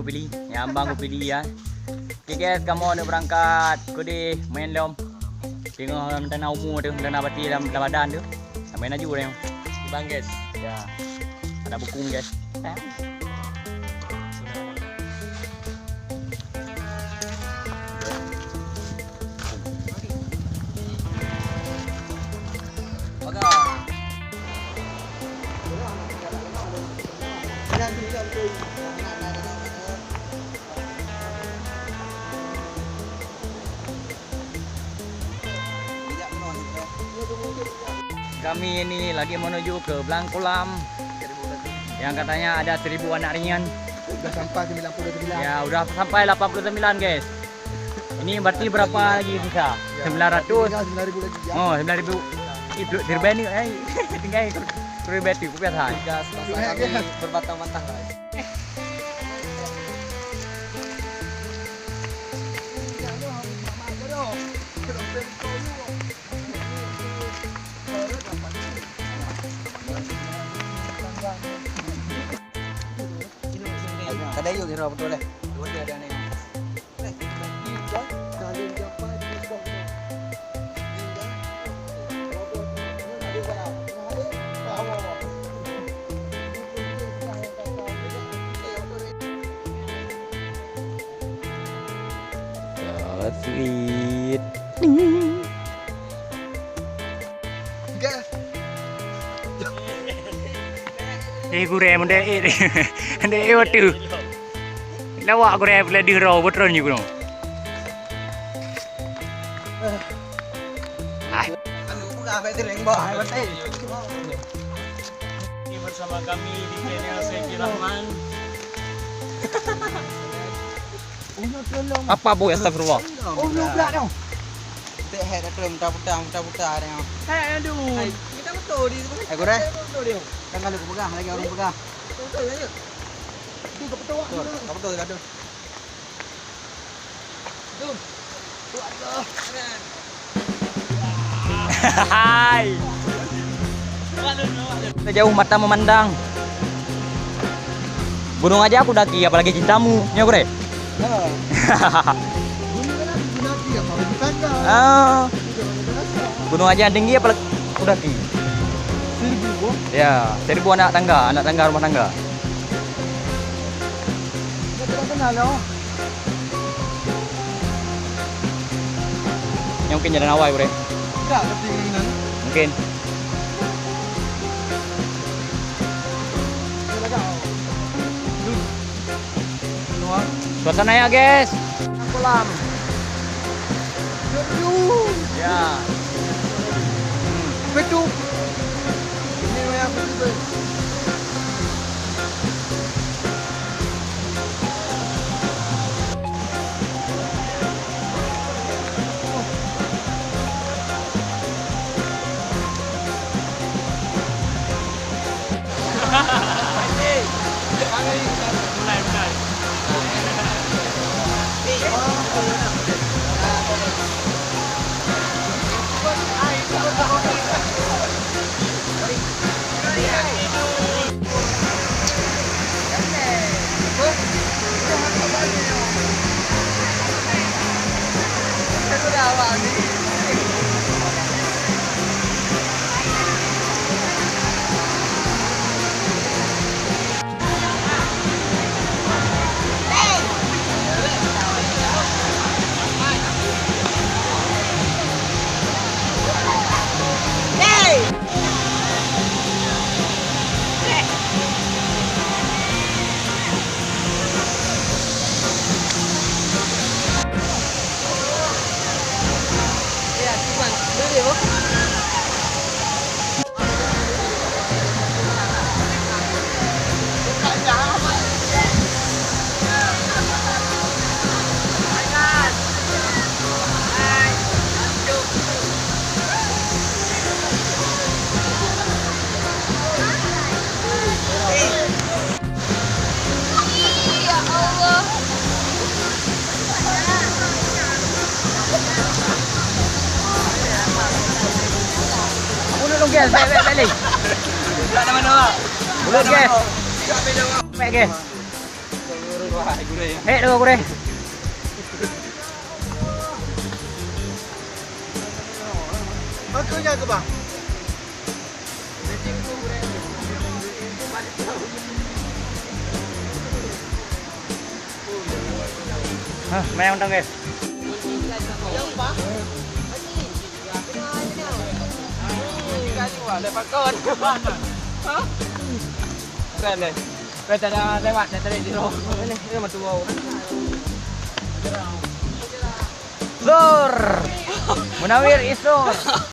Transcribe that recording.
aku pilih. Yang abang aku pilih ya. Okay guys, kamu udah berangkat. Aku di main lom. Tengok dana umur tu, dana bati dalam badan tu. Main aja orang. Bang guys. Ya. Ada buku guys. Kami ini lagi menuju ke Blangkolam yang katanya ada 1000 anak ringan. Udah sampai 99. Ya, udah sampai 89 guys. Ini berarti berapa lagi sisa? 900. 9.000 lagi ya. Oh, 9.000. Itu terbani tinggal terbati ku biasa. Gas kami berbatang-batang guys. Kadang yuk hero betul deh. Dua dia ada nih. Sweet. Gureh mende waktu. Lawak gureh boleh dihero betul ni guru. Ini bersama kami di channel Seki Rahman. Apa boy astagfirullah. Oh, belum pula dah. Tak head dah muta-muta ada yang. Hai aduh. Kita betul di. Gureh. Kan kalau aku pegang lagi orang pegang. Betul ya. Tu betul. Betul gaduh. Hai. Sejauh mata memandang. Gunung aja aku daki, apalagi cintamu. Ya, Bre. Gunung aja tinggi apalagi aku daki. 1000. Ya, 1000 anak tangga rumah tangga. Yang mungkin jalan awal, Bre. Enggak, tapi ini. Mungkin. Suasana ya, guys. Kolam. Ya. Betul. Ini yang betul. Belum guys, balik. Tak ada mana. Belum guys. Baik guys. Wah, aku deh. Tunggu aku deh. Makanya ke bang. Hah, main undang guys. Lepas kawan ke mana? Hah? Keren deh. Kita dah lewat dah tadi di roh. Ini matu bau. Sur. Munawir Isur.